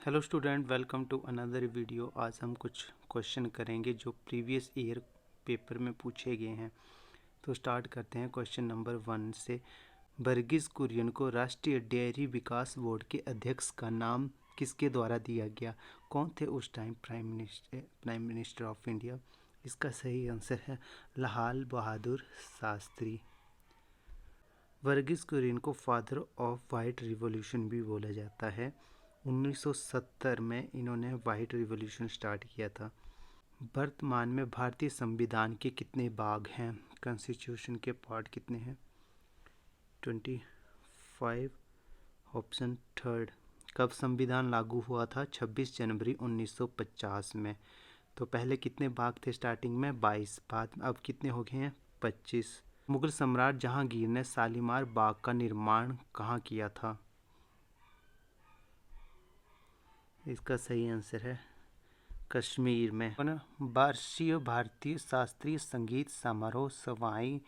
Hello student, welcome to another video. आज हम कुछ क्वेश्चन करेंगे जो प्रीवियस ईयर पेपर में पूछे गए हैं। तो स्टार्ट करते हैं क्वेश्चन नंबर 1 से। वर्गीज कुरियन को राष्ट्रीय डेयरी विकास बोर्ड के अध्यक्ष का नाम किसके द्वारा दिया गया? कौन थे उस time prime minister of India? इसका सही आंसर है लाल बहादुर शास्त्री। वर्गीज कुरियन को फादर ऑफ वाइट रिवॉल्यूशन भी बोला जाता है। 1970 में इन्होंने वाइट रिवॉल्यूशन स्टार्ट किया था। वर्तमान में भारतीय संविधान के कितने भाग हैं? कॉन्स्टिट्यूशन के पार्ट कितने हैं? 25। Option third. कब संविधान लागू हुआ था? 26 जनवरी 1950 में। तो पहले कितने भाग थे स्टार्टिंग में? 22। बाद अब कितने हो गए हैं? 25। मुगल सम्राट जहांगीर ने शालीमार बाग का निर्माण कहाँ किया था? इसका सही आंसर है कश्मीर में। वार्षिक भारतीय शास्त्रीय संगीत समारोह सवाई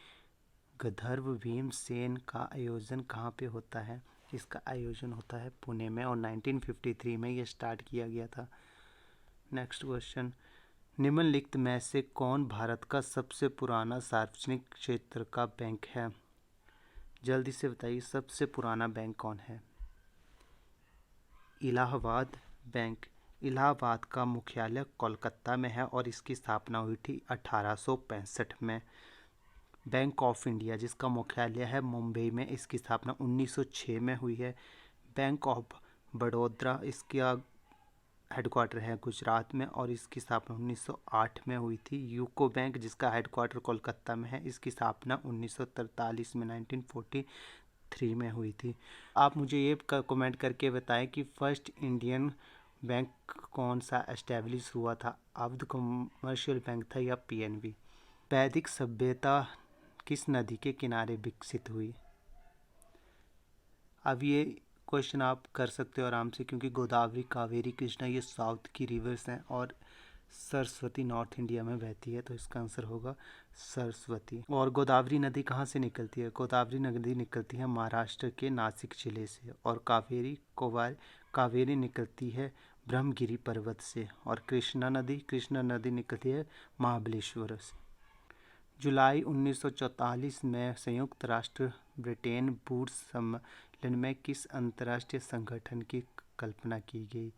गंधर्व भीमसेन का आयोजन कहाँ पे होता है? इसका आयोजन होता है पुणे में और 1953 में ये स्टार्ट किया गया था। Next question. निम्नलिखित में से कौन भारत का सबसे पुराना सार्वजनिक क्षेत्र का बैंक है? जल्दी से बताइए, सबसे पुराना बैंक कौन है? इलाहाबाद बैंक। इलाहाबाद का मुख्यालय कोलकाता में है और इसकी स्थापना हुई थी 1865 में। बैंक ऑफ इंडिया जिसका मुख्यालय है मुंबई में, इसकी स्थापना 1906 में हुई है। बैंक ऑफ बड़ौदा इसका हेडक्वार्टर है गुजरात में और इसकी स्थापना 1908 में हुई थी। यूको बैंक जिसका हेडक्वार्टर कोलकाता में है, इसकी स्थापना 1943 में 1943 में हुई थी। आप मुझे ये कमेंट करके बताएं कि फर्स्ट इंडियन बैंक कौन सा एस्टेब्लिश हुआ था? अवध कमर्शियल बैंक था या पीएनबी? वैदिक सभ्यता किस नदी के किनारे विकसित हुई? अब ये क्वेश्चन आप कर सकते हो आराम से, क्योंकि गोदावरी, कावेरी, कृष्णा ये साउथ की रिवर्स हैं और सरस्वती नॉर्थ इंडिया में बहती है, तो इसका आंसर होगा सरस्वती। और गोदावरी नदी कहाँ से निकलती है? गोदावरी नदी निकलती है महाराष्ट्र के नासिक जिले से। और कावेरी निकलती है ब्रह्मगिरी पर्वत से। और कृष्णा नदी निकलती है महाबलेश्वर से। जुलाई 1944 में संयुक्त राष्ट्र ब्रिटेन वुड्स सम्मेलन में किस अंतर्राष्ट्रीय संगठन की कल्पना की गई?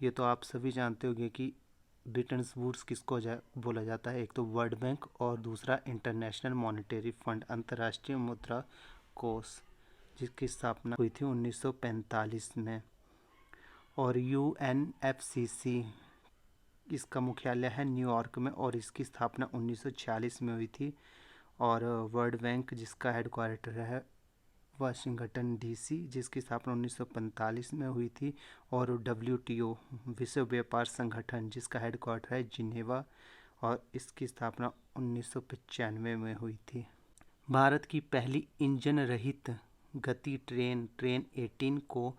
ये तो आप सभी जानते होंगे कि ब्रिटेन वुड्स किसको बोला जाता है। एक तो वर्ल्ड बैंक और दूसरा इंटरनेशनल मॉनेटरी फंड, अंतर्राष्ट्रीय मुद्रा कोष, जिसकी स्थापना हुई थी 1945 में। और यूएनएफसीसी इसका मुख्यालय है न्यूयॉर्क में और इसकी स्थापना 1946 में हुई थी। और वर्ल्ड बैंक जिसका हेडक्वार्टर है वाशिंगटन डीसी, जिसकी स्थापना 1945 में हुई थी। और डब्ल्यूटीओ विश्व व्यापार संगठन जिसका हेडक्वार्टर है जिनेवा और इसकी स्थापना 1995 में हुई थी। भारत की पहली इंजन रहित गति ट्रेन 18 को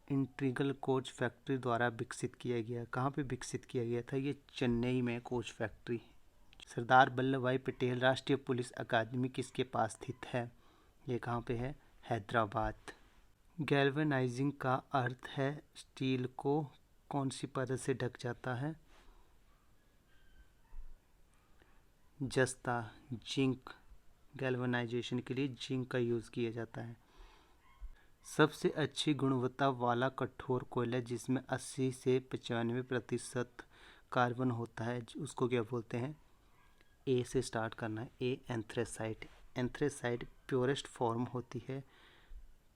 इंटीग्रल कोच फैक्ट्री द्वारा विकसित किया गया। कहाँ पे विकसित किया गया था? ये चेन्नई में कोच फैक्ट्री। सरदार वल्लभ भाई पटेल राष्ट्रीय पुलिस अकादमी किसके पास स्थित है? ये कहाँ पे है? हैदराबाद। गैल्वेनाइजिंग का अर्थ है स्टील को कौन सी परत से ढक जाता है? जस्ता, जिंक। गैल्वेनाइजेशन के लिए जिंक का यूज़ किया जाता है। सबसे अच्छी गुणवत्ता वाला कठोर कोयला जिसमें 80 से 95% कार्बन होता है, उसको क्या बोलते हैं? ए से स्टार्ट करना है। ए एंथ्रेसाइट। एंथ्रेसाइट प्योरेस्ट फॉर्म होती है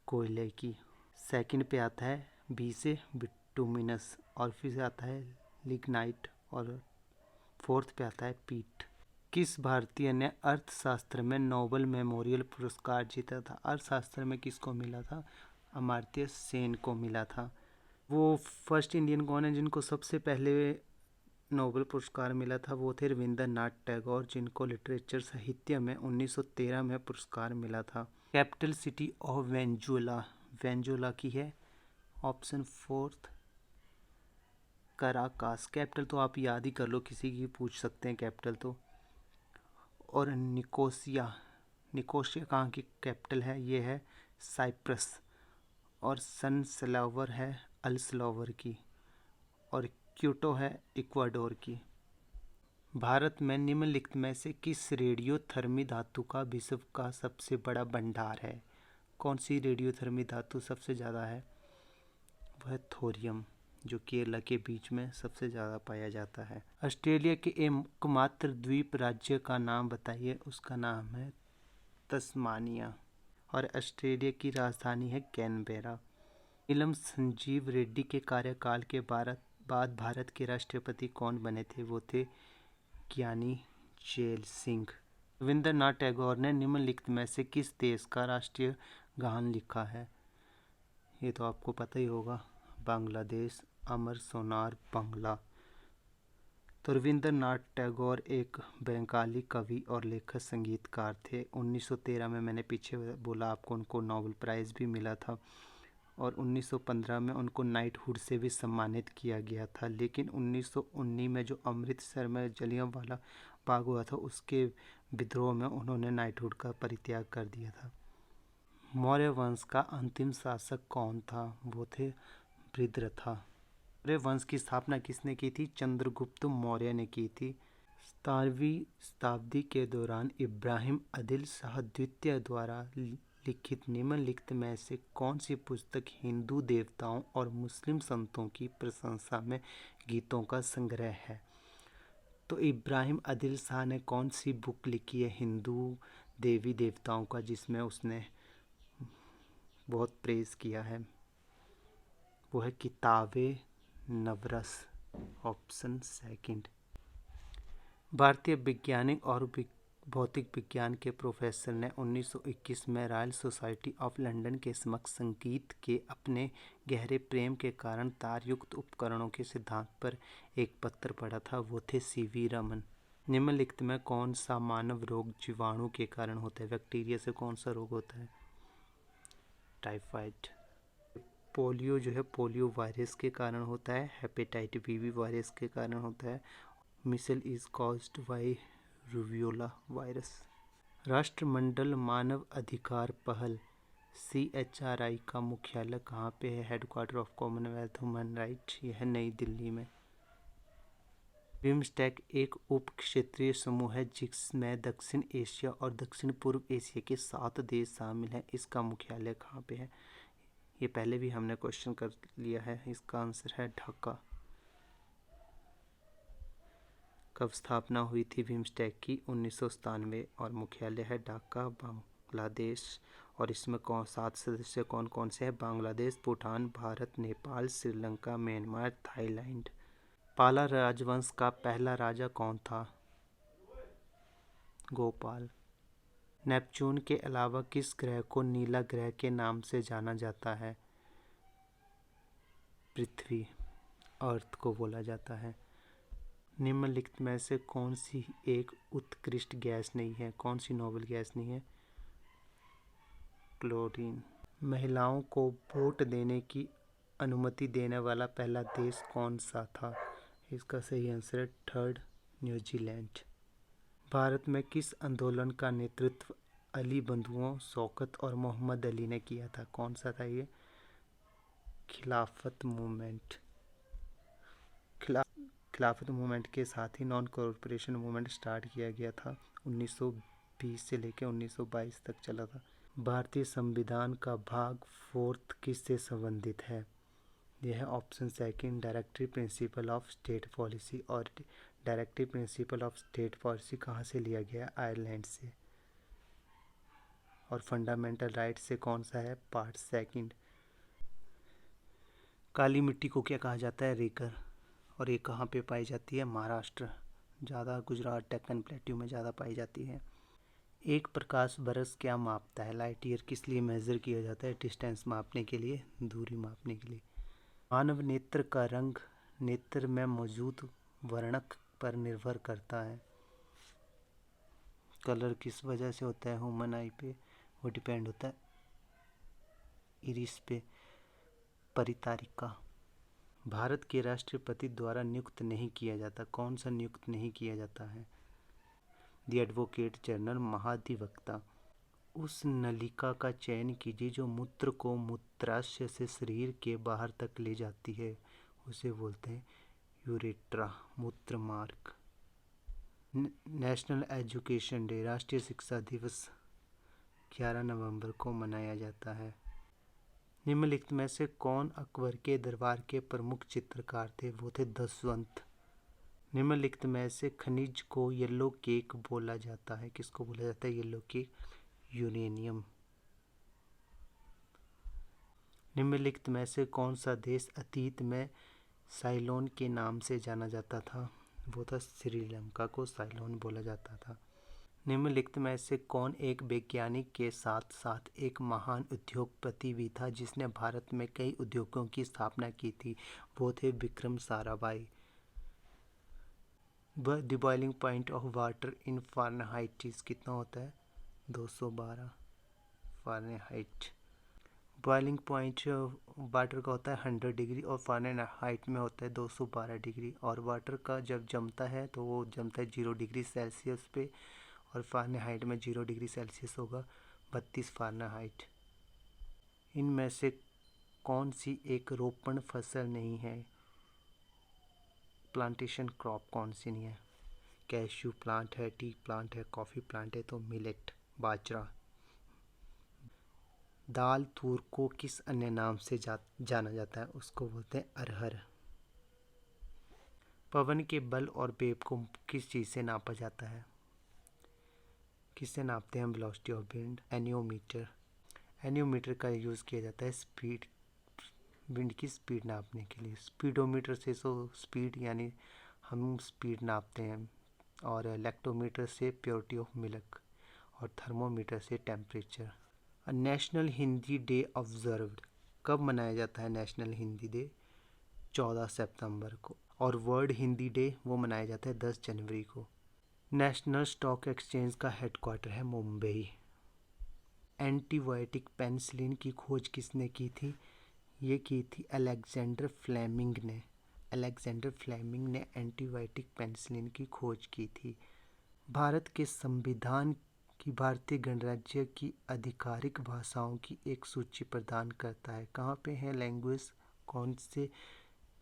कोयले की। सेकंड पे आता है बी से बिटुमिनस और फिर से आता है लिग्नाइट और फोर्थ पे आता है पीट। किस भारतीय ने अर्थशास्त्र में नोबेल मेमोरियल पुरस्कार जीता था? अर्थशास्त्र में किसको मिला था? अमर्त्य सेन को मिला था। वो फर्स्ट इंडियन कौन है जिनको सबसे पहले नोबेल पुरस्कार मिला था? वो थे रविंद्रनाथ टैगोर, जिनको लिटरेचर साहित्य में 1913 में पुरस्कार मिला था। कैपिटल सिटी ऑफ वेंजुला की है ऑप्शन फोर्थ कराकास। कैपिटल तो आप याद ही कर लो, किसी की पूछ सकते हैं कैपिटल तो। और निकोसिया कहाँ की कैपिटल है? ये है साइप्रस। और सनफ्लावर है अल सल्वाडोर की, और क्योटो है इक्वाडोर की। भारत में निम्नलिखित में से किस रेडियोधर्मी धातु का विश्व का सबसे बड़ा भंडार है? कौन सी रेडियोधर्मी धातु सबसे ज़्यादा है? वह थोरियम, जो केरला के बीच में सबसे ज़्यादा पाया जाता है। ऑस्ट्रेलिया के एकमात्र द्वीप राज्य का नाम बताइए। उसका नाम है तस्मानिया, और ऑस्ट्रेलिया की राजधानी है कैनबेरा। नीलम संजीव रेड्डी के कार्यकाल के बाद भारत के राष्ट्रपति कौन बने थे? वो थे ज्ञानी जैल सिंह। रविंद्रनाथ टैगोर ने निम्नलिखित में से किस देश का राष्ट्रीय गान लिखा है? ये तो आपको पता ही होगा, बांग्लादेश। अमर सोनार बांग्ला। तो रविंद्रनाथ टैगोर एक बंगाली कवि और लेखक संगीतकार थे। 1913 में, मैंने पीछे बोला आपको, उनको नोबेल प्राइज़ भी मिला था, और 1915 में उनको नाइटहुड से भी सम्मानित किया गया था। लेकिन 1919 में जो अमृतसर में जलियांवाला बाग हुआ था, उसके विद्रोह में उन्होंने नाइटहुड का परित्याग कर दिया था। मौर्य वंश का अंतिम शासक कौन था? वो थे वृद्धरथा। मौर्य वंश की स्थापना किसने की थी? चंद्रगुप्त मौर्य ने की थी। 17वीं शताब्दी के दौरान इब्राहिम आदिल शाह द्वितीय द्वारा लिखित निम्नलिखित में से कौन सी पुस्तक हिंदू देवताओं और मुस्लिम संतों की प्रशंसा में गीतों का संग्रह है? तो इब्राहिम आदिल शाह ने कौन सी बुक लिखी है हिंदू देवी देवताओं का, जिसमें उसने बहुत प्रेज किया है? वो है किताबे नवरस, ऑप्शन सेकंड। भारतीय वैज्ञानिक और भौतिक विज्ञान के प्रोफेसर ने 1921 में रॉयल सोसाइटी ऑफ लंदन के समक्ष संगीत के अपने गहरे प्रेम के कारण तारयुक्त उपकरणों के सिद्धांत पर एक पत्र पढ़ा था। वो थे सीवी रमन। निम्नलिखित में कौन सा मानव रोग जीवाणु के कारण होता है? बैक्टीरिया से कौन सा रोग होता है? टाइफाइड। पोलियो जो है पोलियो वायरस के कारण होता है। हेपेटाइटिस बी वायरस के कारण होता है। Measles is caused by rubeola virus. राष्ट्रमंडल मानव अधिकार पहल CHRI का मुख्यालय कहाँ पे है? Headquarter of Commonwealth human right, यह है नई दिल्ली में। बिम्स्टेक एक उप क्षेत्रीय समूह है जिसमें दक्षिण एशिया और दक्षिण पूर्व एशिया के 7 देश शामिल हैं। इसका मुख्यालय कहाँ पे है? ये पहले भी हमने क्वेश्चन कर लिया है। इसका आंसर है ढाका। कब स्थापना हुई थी बिम्स्टेक की? 1997, और मुख्यालय है ढाका, बांग्लादेश। और इसमें 7 सदस्य कौन कौन से हैं? Bangladesh, Bhutan, Bharat, Nepal, Sri Lanka, Myanmar, Thailand. पाला राजवंश का पहला राजा कौन था? गोपाल। नेपच्यून के अलावा किस ग्रह को नीला ग्रह के नाम से जाना जाता है? पृथ्वी, अर्थ को बोला जाता है। निम्नलिखित में से कौन सी एक उत्कृष्ट गैस नहीं है? कौन सी नोबेल गैस नहीं है? क्लोरीन। महिलाओं को वोट देने की अनुमति देने वाला पहला देश कौन सा था? इसका सही आंसर है थर्ड, न्यूजीलैंड। भारत में किस आंदोलन का नेतृत्व अली बंधुओं शौकत और मोहम्मद अली ने किया था? कौन सा था ये? खिलाफत मूवमेंट। खिलाफत मूवमेंट के साथ ही नॉन कॉरपोरेशन मूवमेंट स्टार्ट किया गया था। 1920 से लेकर 1922 तक चला था। भारतीय संविधान का भाग 4 किससे संबंधित है? यह है option second, directory principle of state policy. और directory principle of state policy कहाँ से लिया गया? आयरलैंड से। और फंडामेंटल राइट से कौन सा है? Part second. काली मिट्टी को क्या कहा जाता है? रेकर। और ये कहाँ पे पाई जाती है? महाराष्ट्र, ज़्यादा गुजरात डेक्कन प्लेट्यू में ज़्यादा पाई जाती है। एक प्रकाश बरस क्या मापता है? लाइट ईयर किस लिए मेज़र किया जाता है? डिस्टेंस मापने के लिए, दूरी मापने के लिए। मानव नेत्र का रंग नेत्र में मौजूद वर्णक पर निर्भर करता है। कलर किस वजह से होता है? ह्यूमन आई पे वो डिपेंड होता है, इरिस पे। परितारिका। भारत के राष्ट्रपति द्वारा नियुक्त नहीं किया जाता। कौन सा नियुक्त नहीं किया जाता है? द एडवोकेट जनरल, महाधिवक्ता। उस नलिका का चयन कीजिए जो मूत्र को मूत्राशय से शरीर के बाहर तक ले जाती है, उसे बोलते हैं यूरेट्रा, मूत्र मार्ग। नेशनल एजुकेशन डे, राष्ट्रीय शिक्षा दिवस 11 नवंबर को मनाया जाता है। निम्नलिखित में से कौन अकबर के दरबार के प्रमुख चित्रकार थे? वो थे दशवंत। निम्नलिखित में से खनिज को येलो केक बोला जाता है? किसको बोला जाता है येलो केक? यूरेनियम। निम्नलिखित में से कौन सा देश अतीत में साइलोन के नाम से जाना जाता था? वो था श्रीलंका, को साइलोन बोला जाता था। निम्नलिखित में से कौन एक वैज्ञानिक के साथ साथ एक महान उद्योगपति भी था जिसने भारत में कई उद्योगों की स्थापना की थी? वो थे Vikram Sarabhai. The boiling point of water in Fahrenheit कितना होता है? 212 फ़ारेनहाइट। बॉइलिंग पॉइंट वाटर का होता है 100 डिग्री और फ़ारेनहाइट में होता है 212 डिग्री। और वाटर का जब जमता है तो वो जमता है 0 डिग्री सेल्सियस पे, और फ़ारेनहाइट में 0 डिग्री सेल्सियस होगा 32 फ़ारेनहाइट। इनमें से कौन सी एक रोपण फसल नहीं है? प्लांटेशन क्रॉप कौन सी नहीं है? कैश्यू प्लांट है, टी प्लांट है, कॉफ़ी प्लांट है, तो मिलेट, बाजरा। दाल तूर को किस अन्य नाम से जाना जाता है? उसको बोलते हैं अरहर। पवन के बल और वेग को किस चीज़ से नापा जाता है? किससे नापते हैं? Velocity of wind, anemometer. Anemometer का यूज़ किया जाता है स्पीड, विंड की स्पीड नापने के लिए। स्पीडोमीटर से स्पीड यानी हम स्पीड नापते हैं, और लैक्टोमीटर से प्योरिटी ऑफ मिल्क, और थर्मोमीटर से temperature. National Hindi day observed, कब मनाया जाता है नेशनल हिंदी डे? 14 सितंबर को। और वर्ल्ड हिंदी डे वो मनाया जाता है 10 जनवरी को। नेशनल स्टॉक एक्सचेंज का हेडक्वार्टर है मुंबई। एंटीबायोटिक पेनिसिलिन की खोज किसने की थी? ये की थी अलेक्जेंडर फ्लेमिंग ने। अलेक्जेंडर फ्लेमिंग ने एंटीबायोटिक पेनिसिलिन की खोज की थी। भारत के संविधान की भारतीय गणराज्य की आधिकारिक भाषाओं की एक सूची प्रदान करता है। कहाँ पे है लैंग्वेज? कौन से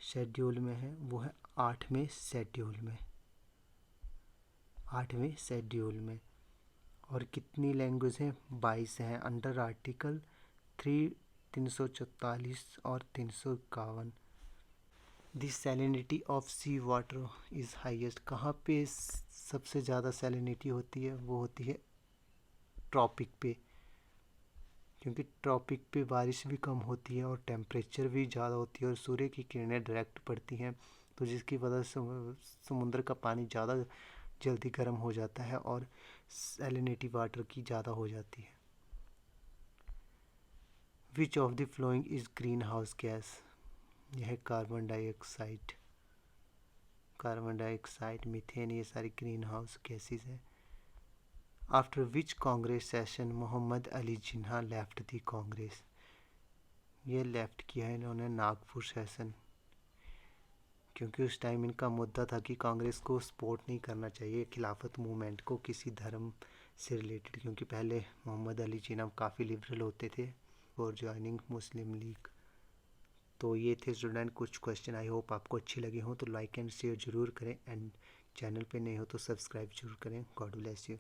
शेड्यूल में है? वो है 8वें शेड्यूल में। 8वें शेड्यूल में। और कितनी लैंग्वेज हैं? 22 हैं अंडर आर्टिकल 344 और 351। The salinity of sea water is highest, कहाँ पे सबसे ज़्यादा सैलिनिटी होती है? वो होती है ट्रॉपिक पे, क्योंकि ट्रॉपिक पे बारिश भी कम होती है और टेम्परेचर भी ज़्यादा होती है और सूर्य की किरणें डायरेक्ट पड़ती हैं, तो जिसकी वजह से समुद्र का पानी ज़्यादा जल्दी गर्म हो जाता है और सैलिनिटी वाटर की ज़्यादा हो जाती है। Which of the following is green house gas? यह है carbon dioxide. Carbon dioxide, methane, ये सारी ग्रीन हाउस गैसेस हैं। After which Congress session Mohammad Ali Jinnah left the Congress? ये लेफ्ट किया है इन्होंने नागपुर सेशन, क्योंकि उस टाइम इनका मुद्दा था कि कांग्रेस को सपोर्ट नहीं करना चाहिए खिलाफत मूवमेंट को किसी धर्म से रिलेटेड, क्योंकि पहले मोहम्मद अली जिन्ना काफ़ी लिबरल होते थे और ज्वाइनिंग मुस्लिम लीग। तो ये थे स्टूडेंट कुछ क्वेश्चन। आई होप आपको अच्छे लगे हों, तो लाइक एंड शेयर ज़रूर करें, एंड चैनल पे नए हो तो सब्सक्राइब जरूर करें। God bless you.